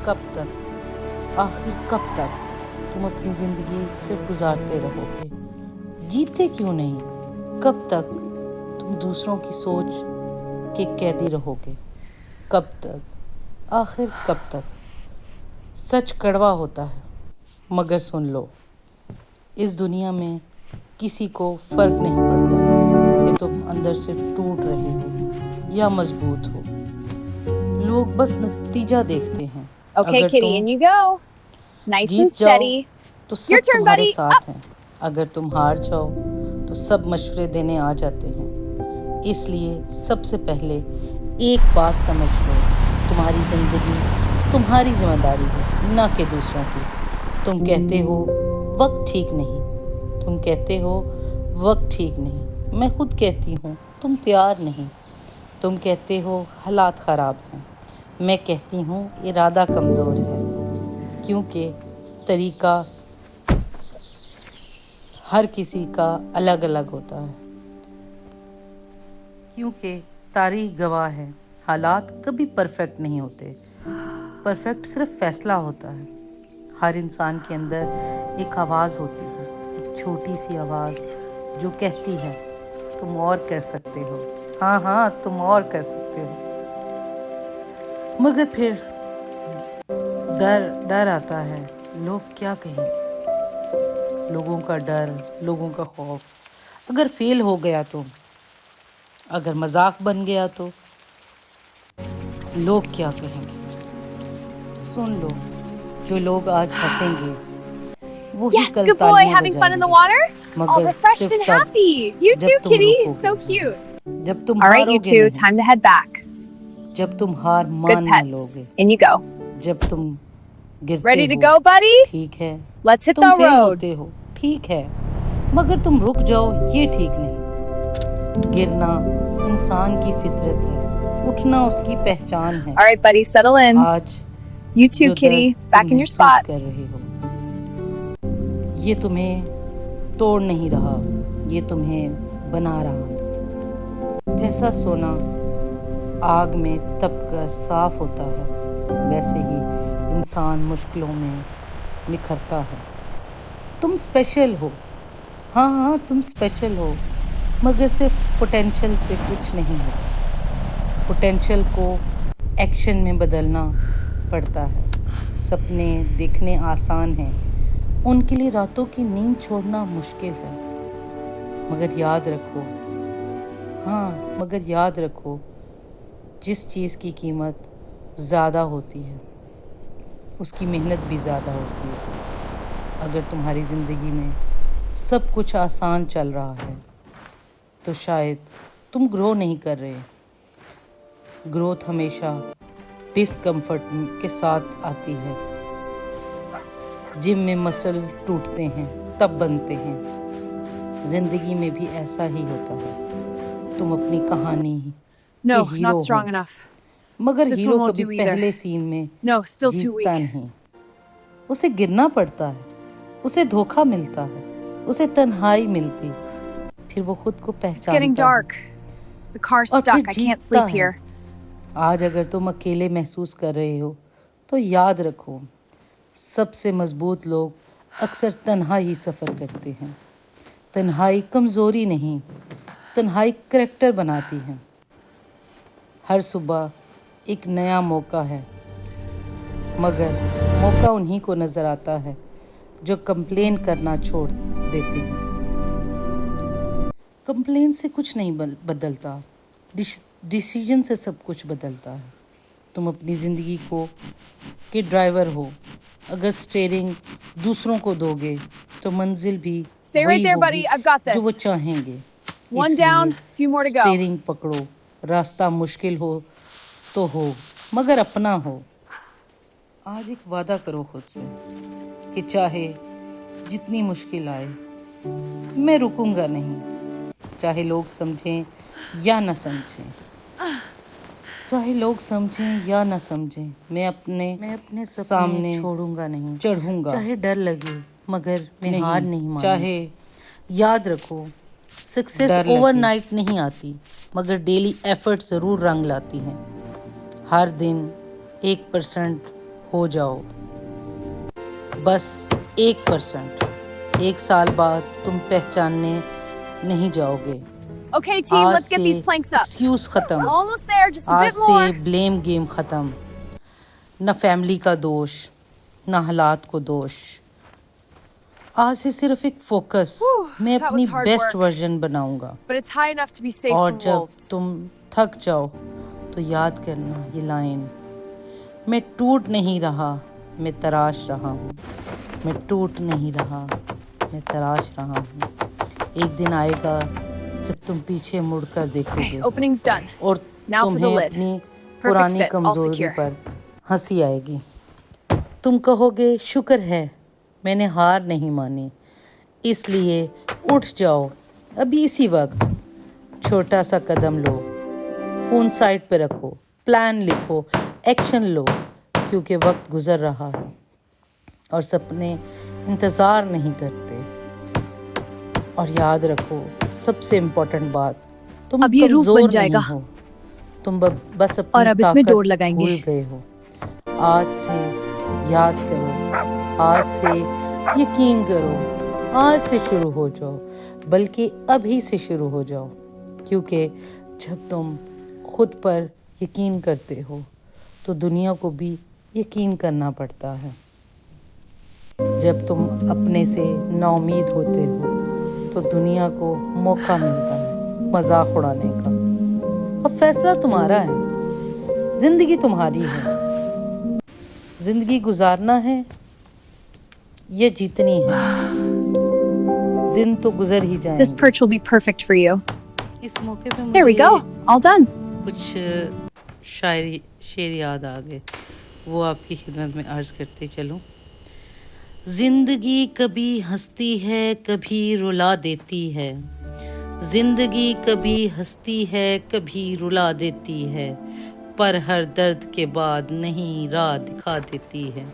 कब तक, आखिर कब तक तुम अपनी ज़िंदगी सिर्फ गुजारते रहोगे? जीते क्यों नहीं? कब तक तुम दूसरों की सोच के कैदी रहोगे? कब तक, आखिर कब तक? सच कड़वा होता है, मगर सुन लो, इस दुनिया में किसी को फ़र्क नहीं पड़ता कि तुम अंदर से टूट रहे हो या मजबूत हो। लोग बस नतीजा देखते हैं। Okay, अगर kitty, तुम in you go. Nice and जीत जाओ steady. तो Your सब turn, तुम्हारे buddy. साथ हैं, अगर तुम हार जाओ तो सब मशवरे देने आ जाते हैं। इसलिए सबसे पहले एक बात समझ लो, तुम्हारी ज़िंदगी तुम्हारी जिम्मेदारी है, ना कि दूसरों की। तुम कहते हो वक्त ठीक नहीं, तुम कहते हो वक्त ठीक नहीं, मैं खुद कहती हूँ तुम तैयार नहीं। तुम कहते हो हालात ख़राब हैं, मैं कहती हूँ इरादा कमज़ोर है, क्योंकि तरीका हर किसी का अलग अलग होता है। क्योंकि तारीख गवाह है, हालात कभी परफेक्ट नहीं होते, परफेक्ट सिर्फ फैसला होता है। हर इंसान के अंदर एक आवाज़ होती है, एक छोटी सी आवाज़ जो कहती है तुम और कर सकते हो, हाँ हाँ तुम और कर सकते हो। मगर फिर डर आता है, लोग क्या कहेंगे? लोगों का डर, लोगों का खौफ। अगर फेल हो गया तो, अगर मजाक बन गया तो लोग क्या कहेंगे? सुन लो, जो लोग आज हंसेंगे वो ही Yes, कल good boy. तालियां Having fun in the बजाएंगे। water? All मगर refreshed सिर्फ and तब happy. You जब too, तुम kitty. रुकोगे So नहीं, cute. जब तुम All right, you हारोगे two. नहीं, Time to head back. जब तुम हार Good मान न pets. लोगे, In you go. जब तुम गिरते Ready to हो, go, buddy? ठीक है, Let's hit तुम the फेल road. होते हो, ठीक है, मगर तुम रुक जाओ ये ठीक नहीं। गिरना इंसान की फितरत है, उठना उसकी पहचान है। All right, buddy. Settle in. आज You too, जो kitty. दर्द Back तुम in your महसूस spot. कर रहे हो, ये तुम्हें तोड़ नहीं रहा, ये तुम्हें बना रहा है। जैसा सोना आग में तपकर साफ होता है, वैसे ही इंसान मुश्किलों में निखरता है। तुम स्पेशल हो, हाँ हाँ तुम स्पेशल हो, मगर सिर्फ पोटेंशियल से कुछ नहीं हो। पोटेंशियल को एक्शन में बदलना पड़ता है। सपने देखने आसान हैं, उनके लिए रातों की नींद छोड़ना मुश्किल है। मगर याद रखो, हाँ मगर याद रखो, जिस चीज़ की कीमत ज़्यादा होती है उसकी मेहनत भी ज़्यादा होती है। अगर तुम्हारी ज़िंदगी में सब कुछ आसान चल रहा है तो शायद तुम ग्रो नहीं कर रहे। ग्रोथ हमेशा डिस्कम्फर्ट के साथ आती है। जिम में मसल टूटते हैं तब बनते हैं, ज़िंदगी में भी ऐसा ही होता है। तुम अपनी कहानी No, के हीरो not strong हो, enough. मगर This हीरो one won't कभी do either. पहले सीन में No, still too जीतता weak. नहीं। उसे गिरना पड़ता है, उसे धोखा मिलता है, उसे तन्हाई मिलती, फिर वो खुद को It's getting पहचानता है dark. The car's और stuck. फिर I can't जीतता sleep है। here. आज अगर तुम अकेले महसूस कर रहे हो तो याद रखो, सबसे मजबूत लोग अक्सर तन्हा ही सफ़र करते हैं। तन्हाई कमज़ोरी नहीं, तन्हाई करैक्टर बनाती है। हर सुबह एक नया मौका है, मगर मौका उन्हीं को नज़र आता है जो कंप्लेन करना छोड़ देते हैं। कंप्लेन से कुछ नहीं बदलता, डिसीजन से सब कुछ बदलता है। तुम अपनी ज़िंदगी के ड्राइवर हो, अगर स्टीयरिंग दूसरों को दोगे तो मंजिल भी Stay right वही there, buddy. होगी I've got जो वो this. चाहेंगे। One down, few more to go. Steering पकड़ो, रास्ता मुश्किल हो तो हो, मगर अपना हो। आज एक वादा करो खुद से कि चाहे जितनी मुश्किल आए मैं रुकूंगा नहीं, चाहे लोग समझें या न समझें, चाहे लोग समझें या न समझें, मैं अपने सामने छोड़ूंगा नहीं, चढ़ूंगा, चाहे डर लगे मगर मैं हार नहीं मानूंगा। चाहे याद रखो, सक्सेस ओवरनाइट नहीं आती, मगर डेली एफर्ट ज़रूर रंग लाती हैं। हर दिन 1% हो जाओ, बस 1%। 1 साल बाद तुम पहचानने नहीं जाओगे। Okay, team, आज let's get से these planks up. एक्सक्यूज खत्म, Almost there, just a आज bit more. से ब्लेम गेम खत्म। न फैमिली का दोष, न हालात को दोष। आज से सिर्फ एक फोकस, मैं that अपनी was hard best work. Version बनाऊंगा। But it's high enough to be safe और from जब wolves. तुम थक जाओ तो याद करना ये लाइन, मैं टूट नहीं रहा, मैं तराश रहा हूँ। मैं टूट नहीं रहा, मैं तराश रहा हूँ। एक दिन आएगा जब तुम पीछे मुड़कर देखोगे Opening's done. और Now for the तुम्हें lid. अपनी Perfect पुरानी fit, all कमजोरी secure. पर हंसी आएगी। तुम कहोगे शुक्र है मैंने हार नहीं मानी, इसलिए उठ जाओ अभी इसी वक्त। छोटा सा कदम लो, फ़ोन साइड पे रखो, प्लान लिखो, एक्शन लो, क्योंकि वक्त गुजर रहा है और सपने इंतज़ार नहीं करते। और याद रखो सबसे इम्पोर्टेंट बात, तुम अब ये रूफ कमज़ोर बन जाएगा। नहीं हो, तुम बस अपनी और अब इसमें ताकत डोर लगाएंगे। भूल गए हो। आज से याद करो, आज से यकीन करो, आज से शुरू हो जाओ, बल्कि अभी से शुरू हो जाओ, क्योंकि जब तुम खुद पर यकीन करते हो तो दुनिया को भी यकीन करना पड़ता है। जब तुम अपने से नाउमीद होते हो तो दुनिया को मौका मिलता है मजाक उड़ाने का। अब फैसला तुम्हारा है, जिंदगी तुम्हारी है। जिंदगी गुजारना है ये जीतनी है। दिन तो गुजर ही This जाएंगे। perch will be perfect for you. इस मौके पे There we मुझे go. All done. कुछ शेर याद आ गए, वो आपकी खिदमत में अर्ज करते चलूं। जिंदगी कभी हंसती है कभी रुला देती है, जिंदगी कभी हंसती है कभी रुला देती है, पर हर दर्द के बाद नहीं राह दिखा देती है।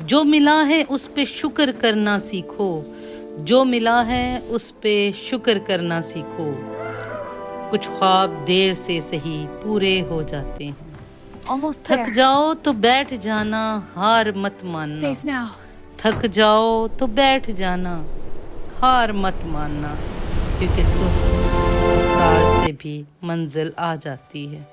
जो मिला है उस पे शुक्र करना सीखो, जो मिला है उस पे शुक्र करना सीखो। कुछ ख्वाब देर से सही पूरे हो जाते हैं। Almost थक there. जाओ तो बैठ जाना, हार मत मानना। Safe now. थक जाओ तो बैठ जाना, हार मत मानना, क्योंकि सुस्त रफ्तार से भी मंजिल आ जाती है।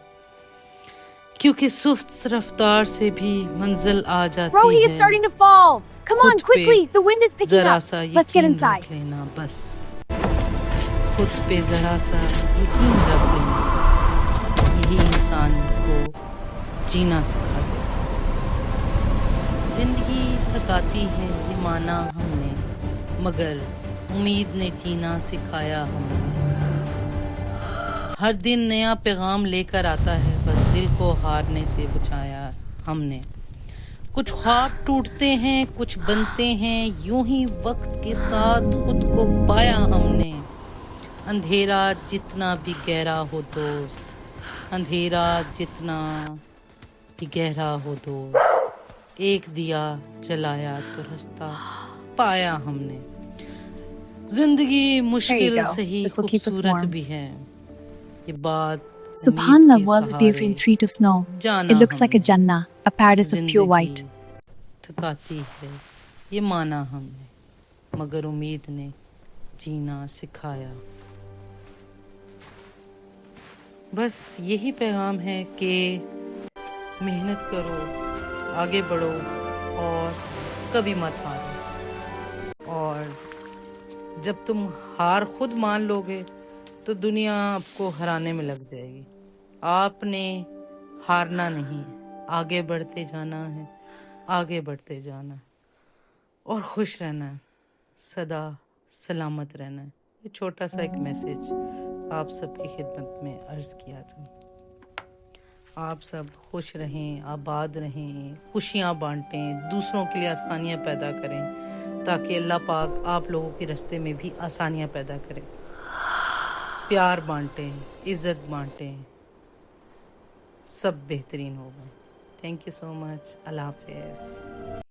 क्योंकि सुस्त रफ्तार से भी मंजिल आ जाती Rohi है। is starting to fall. Come on, खुद पे quickly. The wind is picking जरा up. सा Let's get यकीन inside. रख लेना बस, खुद पे जरा सा यकीन रख लेना बस, यही इंसान को जीना सिखाता है। जिंदगी थकाती है ये माना हमने, मगर उम्मीद ने जीना सिखाया हमने। हर दिन नया पैगाम लेकर आता है, बस दिल को हारने से बचाया हमने। कुछ ख्वाब टूटते हैं कुछ बनते हैं, यूं ही वक्त के साथ खुद को पाया हमने। अंधेरा जितना भी गहरा हो दोस्त, अंधेरा जितना भी गहरा हो दोस्त, एक दिया जलाया तो रास्ता पाया हमने। जिंदगी मुश्किल go. सही This will keep us खूबसूरत warm. भी है, ये बात Subhanallah, उम्मीद के world's beautiful in सहारे 3 of snow. जाना It looks like a हमने। Jannah, a paradise of pure white. जिंदगी थकाती है ये माना हमने, मगर उम्मीद ने जीना सिखाया। बस यही पैगाम है कि मेहनत करो, आगे बढ़ो और कभी मत हारो। और जब तुम हार खुद मान लोगे तो दुनिया आपको हराने में लग जाएगी। आपने हारना नहीं, आगे बढ़ते जाना है, आगे बढ़ते जाना है और खुश रहना है, सदा सलामत रहना है। ये छोटा सा एक मैसेज आप सबकी खिदमत में अर्ज़ किया था। आप सब खुश रहें, आबाद रहें, खुशियाँ बांटें, दूसरों के लिए आसानियाँ पैदा करें, ताकि अल्लाह पाक आप लोगों के रास्ते में भी आसानियाँ पैदा करें। प्यार बांटें, इज़्ज़त बांटें, सब बेहतरीन होगा। Thank you so much. अल्लाह हाफ़िज़।